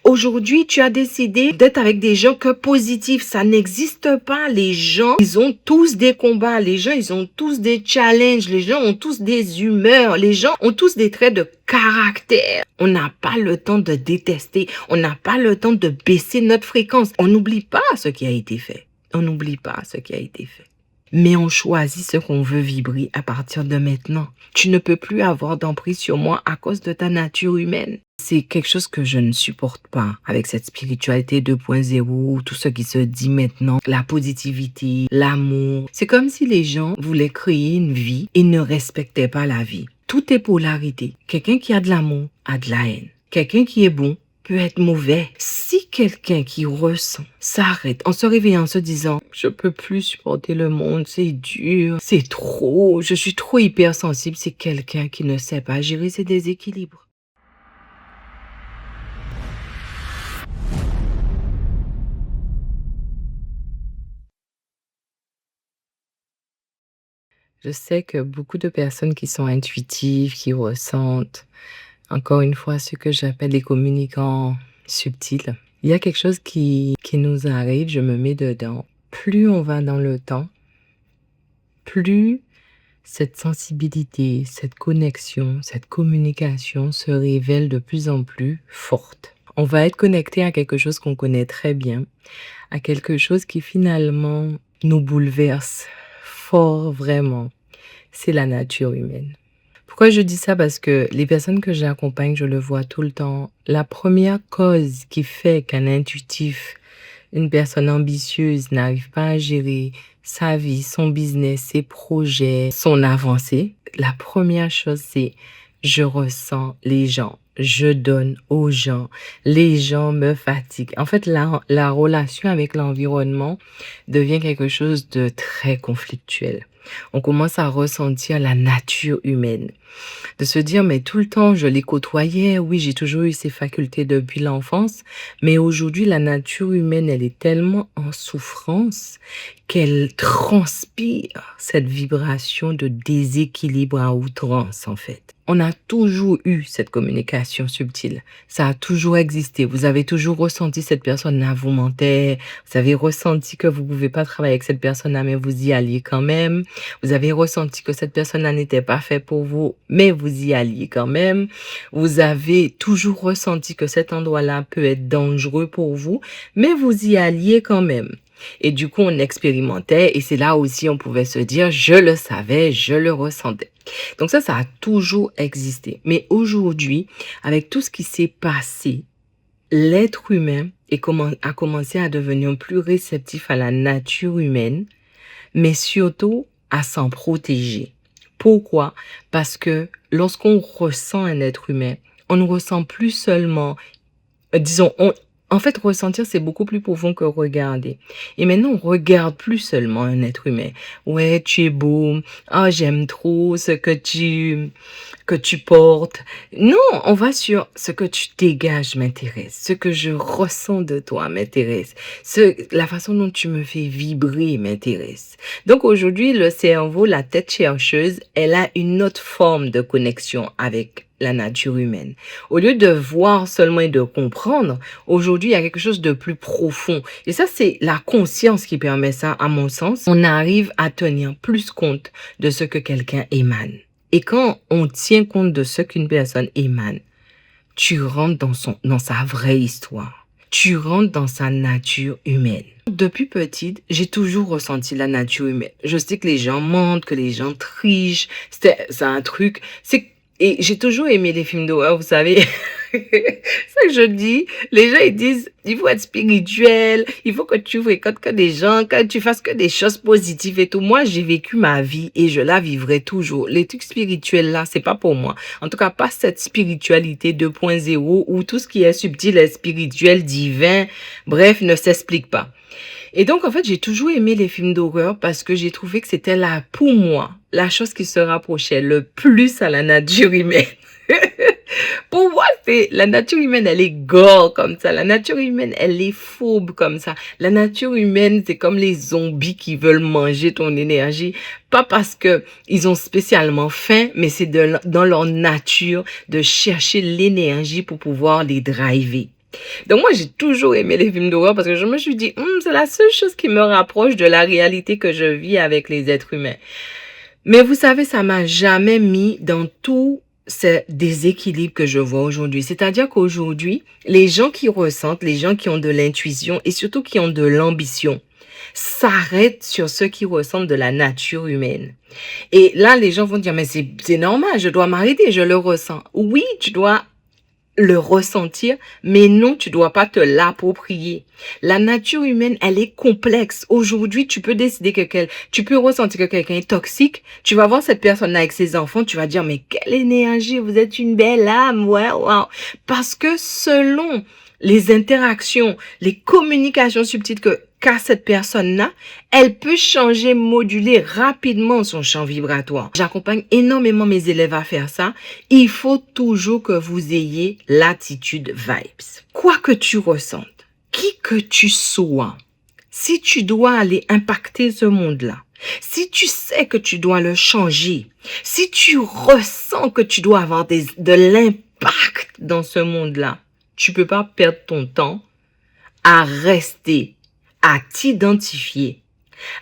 Aujourd'hui, tu as décidé d'être avec des gens que positifs. Ça n'existe pas. Les gens, ils ont tous des combats. Les gens, ils ont tous des challenges. Les gens ont tous des humeurs. Les gens ont tous des traits de caractère. On n'a pas le temps de détester. On n'a pas le temps de baisser notre fréquence. On n'oublie pas ce qui a été fait. On n'oublie pas ce qui a été fait. Mais on choisit ce qu'on veut vibrer à partir de maintenant. Tu ne peux plus avoir d'emprise sur moi à cause de ta nature humaine. C'est quelque chose que je ne supporte pas avec cette spiritualité 2.0, tout ce qui se dit maintenant, la positivité, l'amour. C'est comme si les gens voulaient créer une vie et ne respectaient pas la vie. Tout est polarité. Quelqu'un qui a de l'amour a de la haine. Quelqu'un qui est bon peut être mauvais. Si quelqu'un qui ressent s'arrête en se réveillant, en se disant « Je peux plus supporter le monde, c'est dur, c'est trop, je suis trop hypersensible », c'est quelqu'un qui ne sait pas gérer ses déséquilibres. Je sais que beaucoup de personnes qui sont intuitives, qui ressentent, encore une fois, ce que j'appelle les communicants subtils. Il y a quelque chose qui nous arrive, je me mets dedans. Plus on va dans le temps, plus cette sensibilité, cette connexion, cette communication se révèle de plus en plus forte. On va être connecté à quelque chose qu'on connaît très bien, à quelque chose qui finalement nous bouleverse fort vraiment. C'est la nature humaine. Pourquoi je dis ça? Parce que les personnes que j'accompagne, je le vois tout le temps. La première cause qui fait qu'un intuitif, une personne ambitieuse n'arrive pas à gérer sa vie, son business, ses projets, son avancée, la première chose, c'est je ressens les gens, je donne aux gens, les gens me fatiguent. En fait, la relation avec l'environnement devient quelque chose de très conflictuel. On commence à ressentir la nature humaine. De se dire, mais tout le temps, je les côtoyais. Oui, j'ai toujours eu ces facultés depuis l'enfance. Mais aujourd'hui, la nature humaine, elle est tellement en souffrance qu'elle transpire cette vibration de déséquilibre à outrance, en fait. On a toujours eu cette communication subtile. Ça a toujours existé. Vous avez toujours ressenti cette personne-là vous mentait. Vous avez ressenti que vous ne pouvez pas travailler avec cette personne-là, mais vous y alliez quand même. Vous avez ressenti que cette personne-là n'était pas faite pour vous, mais vous y alliez quand même. Vous avez toujours ressenti que cet endroit-là peut être dangereux pour vous, mais vous y alliez quand même. Et du coup, on expérimentait et c'est là aussi on pouvait se dire, je le savais, je le ressentais. Donc ça a toujours existé. Mais aujourd'hui, avec tout ce qui s'est passé, l'être humain a commencé à devenir plus réceptif à la nature humaine, mais surtout à s'en protéger. Pourquoi? Parce que lorsqu'on ressent un être humain, on ne ressent plus seulement, en fait, ressentir, c'est beaucoup plus profond que regarder. Et maintenant, on regarde plus seulement un être humain. Ouais, tu es beau. Ah, j'aime trop ce que tu portes. Non, on va sur ce que tu dégages m'intéresse. Ce que je ressens de toi m'intéresse. La façon dont tu me fais vibrer m'intéresse. Donc aujourd'hui, le cerveau, la tête chercheuse, elle a une autre forme de connexion avec la nature humaine. Au lieu de voir seulement et de comprendre, aujourd'hui, il y a quelque chose de plus profond. Et ça, c'est la conscience qui permet ça, à mon sens. On arrive à tenir plus compte de ce que quelqu'un émane. Et quand on tient compte de ce qu'une personne émane, tu rentres dans sa vraie histoire. Tu rentres dans sa nature humaine. Depuis petite, j'ai toujours ressenti la nature humaine. Je sais que les gens mentent, que les gens trichent. C'est un truc. Et j'ai toujours aimé les films d'horreur, vous savez. C'est ça que je dis. Les gens, ils disent, il faut être spirituel, il faut que tu fréquentes que des gens, que tu fasses que des choses positives et tout. Moi, j'ai vécu ma vie et je la vivrai toujours. Les trucs spirituels là, c'est pas pour moi. En tout cas, pas cette spiritualité 2.0 où tout ce qui est subtil est spirituel, divin, bref, ne s'explique pas. Et donc, en fait, j'ai toujours aimé les films d'horreur parce que j'ai trouvé que c'était là, pour moi, la chose qui se rapprochait le plus à la nature humaine. Pour moi, la nature humaine, elle est gore comme ça. La nature humaine, elle est fourbe comme ça. La nature humaine, c'est comme les zombies qui veulent manger ton énergie. Pas parce que ils ont spécialement faim, mais c'est dans leur nature de chercher l'énergie pour pouvoir les driver. Donc moi, j'ai toujours aimé les films d'horreur parce que je me suis dit, c'est la seule chose qui me rapproche de la réalité que je vis avec les êtres humains. Mais vous savez, ça m'a jamais mis dans tout ce déséquilibre que je vois aujourd'hui. C'est-à-dire qu'aujourd'hui, les gens qui ressentent, les gens qui ont de l'intuition et surtout qui ont de l'ambition, s'arrêtent sur ceux qui ressentent de la nature humaine. Et là, les gens vont dire, mais c'est normal, je dois m'arrêter, je le ressens. Oui, tu dois le ressentir, mais non, tu dois pas te l'approprier. La nature humaine, elle est complexe. Aujourd'hui, tu peux décider tu peux ressentir que quelqu'un est toxique. Tu vas voir cette personne avec ses enfants, tu vas dire, mais quelle énergie, vous êtes une belle âme, ouais, wow. Parce que selon les interactions, les communications subtiles qu'a cette personne-là, elle peut changer, moduler rapidement son champ vibratoire. J'accompagne énormément mes élèves à faire ça. Il faut toujours que vous ayez l'attitude vibes. Quoi que tu ressentes, qui que tu sois, si tu dois aller impacter ce monde-là, si tu sais que tu dois le changer, si tu ressens que tu dois avoir de l'impact dans ce monde-là, tu peux pas perdre ton temps à rester, à t'identifier,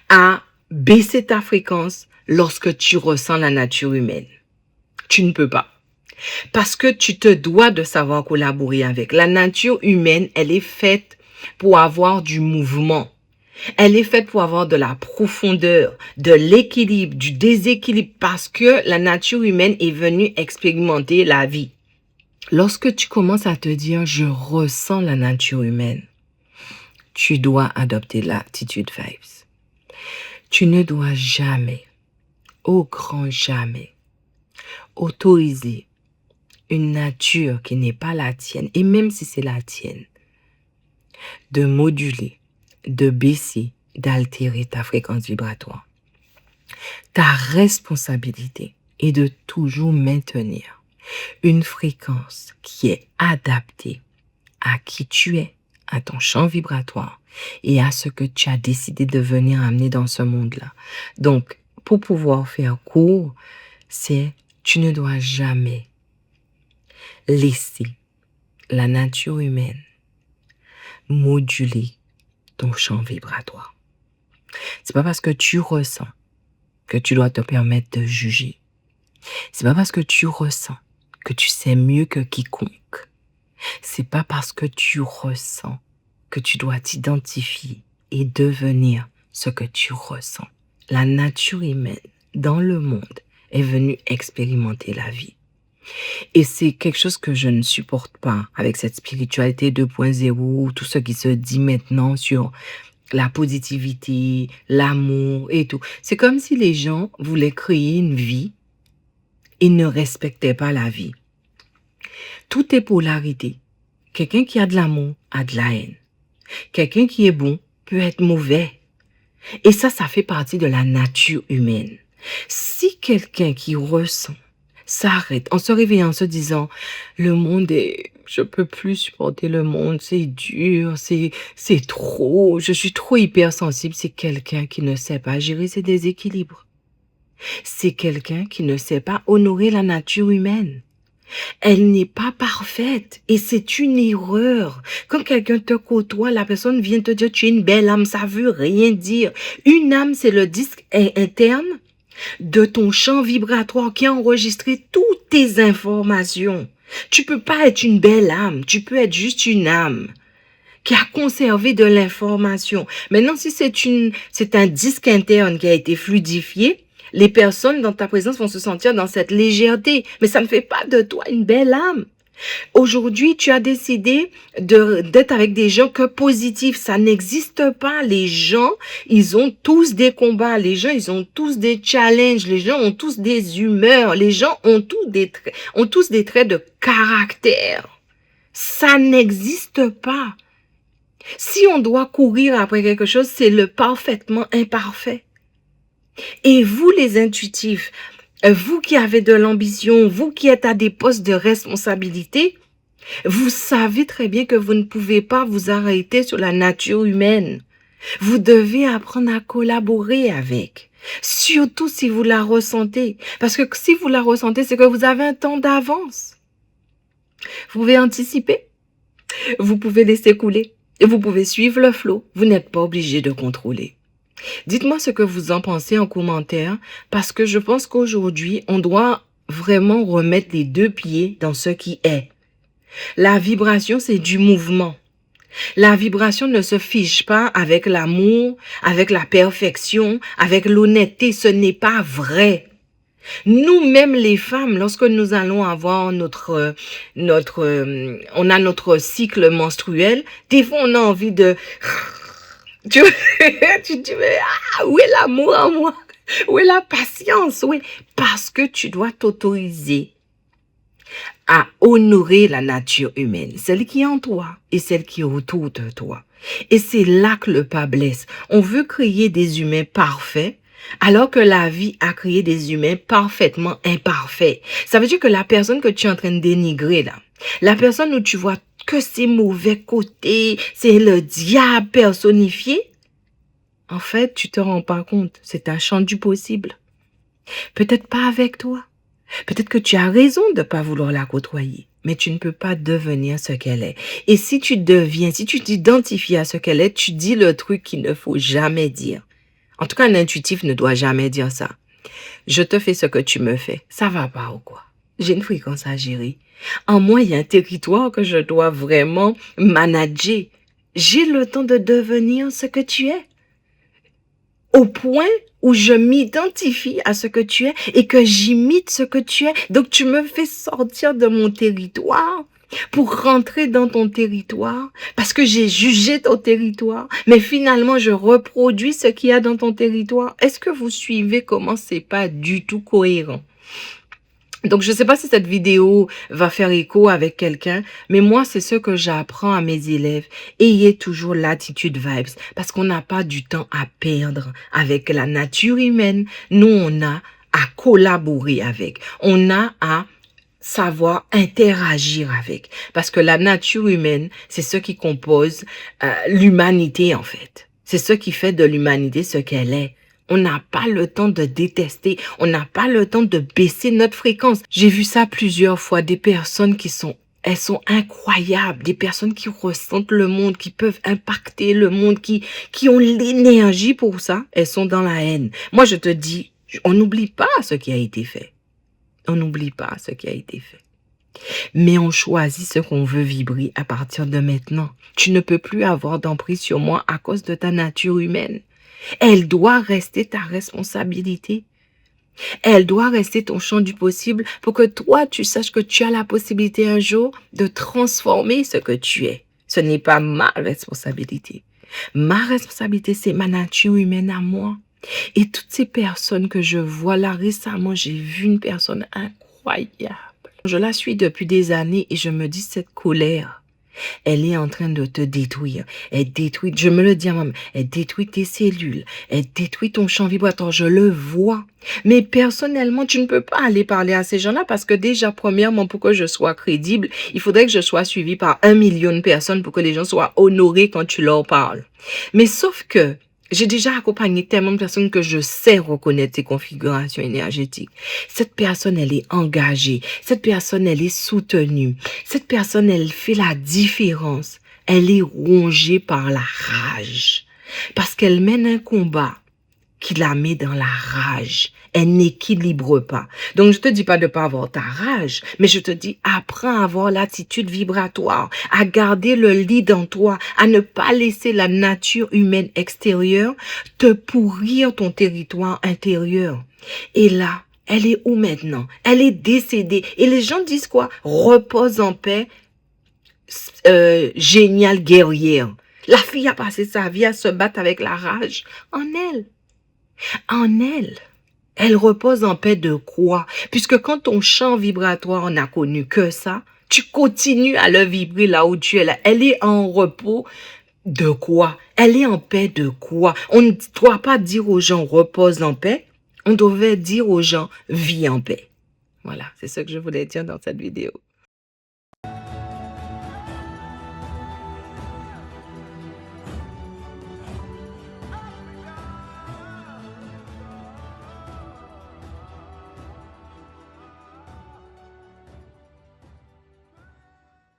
à baisser ta fréquence lorsque tu ressens la nature humaine. Tu ne peux pas. Parce que tu te dois de savoir collaborer avec. La nature humaine, elle est faite pour avoir du mouvement. Elle est faite pour avoir de la profondeur, de l'équilibre, du déséquilibre, parce que la nature humaine est venue expérimenter la vie. Lorsque tu commences à te dire, je ressens la nature humaine, tu dois adopter l'attitude vibes. Tu ne dois jamais, au grand jamais, autoriser une nature qui n'est pas la tienne, et même si c'est la tienne, de moduler, de baisser, d'altérer ta fréquence vibratoire. Ta responsabilité est de toujours maintenir une fréquence qui est adaptée à qui tu es, à ton champ vibratoire et à ce que tu as décidé de venir amener dans ce monde-là. Donc, pour pouvoir faire court, tu ne dois jamais laisser la nature humaine moduler ton champ vibratoire. C'est pas parce que tu ressens que tu dois te permettre de juger. C'est pas parce que tu ressens que tu sais mieux que quiconque. C'est pas parce que tu ressens que tu dois t'identifier et devenir ce que tu ressens. La nature humaine dans le monde est venue expérimenter la vie. Et c'est quelque chose que je ne supporte pas avec cette spiritualité 2.0, tout ce qui se dit maintenant sur la positivité, l'amour et tout. C'est comme si les gens voulaient créer une vie et ne respectaient pas la vie. Tout est polarité. Quelqu'un qui a de l'amour a de la haine. Quelqu'un qui est bon peut être mauvais. Et ça fait partie de la nature humaine. Si quelqu'un qui ressent s'arrête en se réveillant, en se disant « Le monde est... Je peux plus supporter le monde, c'est dur, c'est trop, je suis trop hypersensible. » C'est quelqu'un qui ne sait pas gérer ses déséquilibres. C'est quelqu'un qui ne sait pas honorer la nature humaine. Elle n'est pas parfaite et c'est une erreur. Quand quelqu'un te côtoie, la personne vient te dire « Tu es une belle âme », ça veut rien dire. Une âme, c'est le disque interne de ton champ vibratoire qui a enregistré toutes tes informations. Tu peux pas être une belle âme, tu peux être juste une âme qui a conservé de l'information. Maintenant, si c'est un disque interne qui a été fluidifié, les personnes dans ta présence vont se sentir dans cette légèreté. Mais ça ne fait pas de toi une belle âme. Aujourd'hui, tu as décidé d'être avec des gens que positifs. Ça n'existe pas. Les gens, ils ont tous des combats. Les gens, ils ont tous des challenges. Les gens ont tous des humeurs. Les gens ont tous des traits de caractère. Ça n'existe pas. Si on doit courir après quelque chose, c'est le parfaitement imparfait. Et vous, les intuitifs, vous qui avez de l'ambition, vous qui êtes à des postes de responsabilité, vous savez très bien que vous ne pouvez pas vous arrêter sur la nature humaine. Vous devez apprendre à collaborer avec, surtout si vous la ressentez. Parce que si vous la ressentez, c'est que vous avez un temps d'avance. Vous pouvez anticiper. Vous pouvez laisser couler et vous pouvez suivre le flot. Vous n'êtes pas obligé de contrôler. Dites-moi ce que vous en pensez en commentaire parce que je pense qu'aujourd'hui, on doit vraiment remettre les deux pieds dans ce qui est. La vibration, c'est du mouvement. La vibration ne se fiche pas avec l'amour, avec la perfection, avec l'honnêteté. Ce n'est pas vrai. Nous-mêmes les femmes, lorsque nous allons avoir on a notre cycle menstruel, des fois on a envie de, tu, tu dis, mais où est l'amour en moi? Où est la patience? Oui, parce que tu dois t'autoriser à honorer la nature humaine, celle qui est en toi et celle qui est autour de toi. Et c'est là que le pas blesse. On veut créer des humains parfaits, alors que la vie a créé des humains parfaitement imparfaits. Ça veut dire que la personne que tu es en train de dénigrer là, la personne où tu vois que ses mauvais côtés, c'est le diable personnifié, en fait, tu te rends pas compte. C'est un champ du possible. Peut-être pas avec toi. Peut-être que tu as raison de ne pas vouloir la côtoyer, mais tu ne peux pas devenir ce qu'elle est. Et si tu deviens, si tu t'identifies à ce qu'elle est, tu dis le truc qu'il ne faut jamais dire. En tout cas, un intuitif ne doit jamais dire ça. Je te fais ce que tu me fais. Ça va pas ou quoi? J'ai une fréquence à gérer. En moi, il y a un territoire que je dois vraiment manager. J'ai le temps de devenir ce que tu es. Au point où je m'identifie à ce que tu es et que j'imite ce que tu es. Donc, tu me fais sortir de mon territoire pour rentrer dans ton territoire parce que j'ai jugé ton territoire. Mais finalement, je reproduis ce qu'il y a dans ton territoire. Est-ce que vous suivez comment c'est pas du tout cohérent? Donc, je ne sais pas si cette vidéo va faire écho avec quelqu'un, mais moi, c'est ce que j'apprends à mes élèves. Ayez toujours l'attitude vibes, parce qu'on n'a pas du temps à perdre avec la nature humaine. Nous, on a à collaborer avec. On a à savoir interagir avec. Parce que la nature humaine, c'est ce qui compose l'humanité, en fait. C'est ce qui fait de l'humanité ce qu'elle est. On n'a pas le temps de détester. On n'a pas le temps de baisser notre fréquence. J'ai vu ça plusieurs fois. Des personnes elles sont incroyables. Des personnes qui ressentent le monde, qui peuvent impacter le monde, qui ont l'énergie pour ça. Elles sont dans la haine. Moi, je te dis, on n'oublie pas ce qui a été fait. On n'oublie pas ce qui a été fait. Mais on choisit ce qu'on veut vibrer à partir de maintenant. Tu ne peux plus avoir d'emprise sur moi à cause de ta nature humaine. Elle doit rester ta responsabilité. Elle doit rester ton champ du possible pour que toi, tu saches que tu as la possibilité un jour de transformer ce que tu es. Ce n'est pas ma responsabilité. Ma responsabilité, c'est ma nature humaine à moi. Et toutes ces personnes que je vois là, récemment, j'ai vu une personne incroyable. Je la suis depuis des années et je me dis cette colère. Elle est en train de te détruire. Elle détruit, je me le dis à moi-même, elle détruit tes cellules. Elle détruit ton champ vibratoire. Je le vois. Mais personnellement, tu ne peux pas aller parler à ces gens-là parce que déjà, premièrement, pour que je sois crédible, il faudrait que je sois suivie par 1 million de personnes pour que les gens soient honorés quand tu leur parles. Mais sauf que j'ai déjà accompagné tellement de personnes que je sais reconnaître tes configurations énergétiques. Cette personne, elle est engagée. Cette personne, elle est soutenue. Cette personne, elle fait la différence. Elle est rongée par la rage. Parce qu'elle mène un combat qui la met dans la rage. Elle n'équilibre pas. Donc, je te dis pas de pas avoir ta rage, mais je te dis, apprends à avoir l'attitude vibratoire, à garder le lead en toi, à ne pas laisser la nature humaine extérieure te pourrir ton territoire intérieur. Et là, elle est où maintenant? Elle est décédée. Et les gens disent quoi? Repose en paix, géniale guerrière. La fille a passé sa vie à se battre avec la rage en elle. En elle. Elle repose en paix de quoi? Puisque quand ton champ vibratoire n'a connu que ça, tu continues à le vibrer là où tu es là. Elle est en repos de quoi? Elle est en paix de quoi? On ne doit pas dire aux gens repose en paix. On devait dire aux gens vis en paix. Voilà, c'est ce que je voulais dire dans cette vidéo.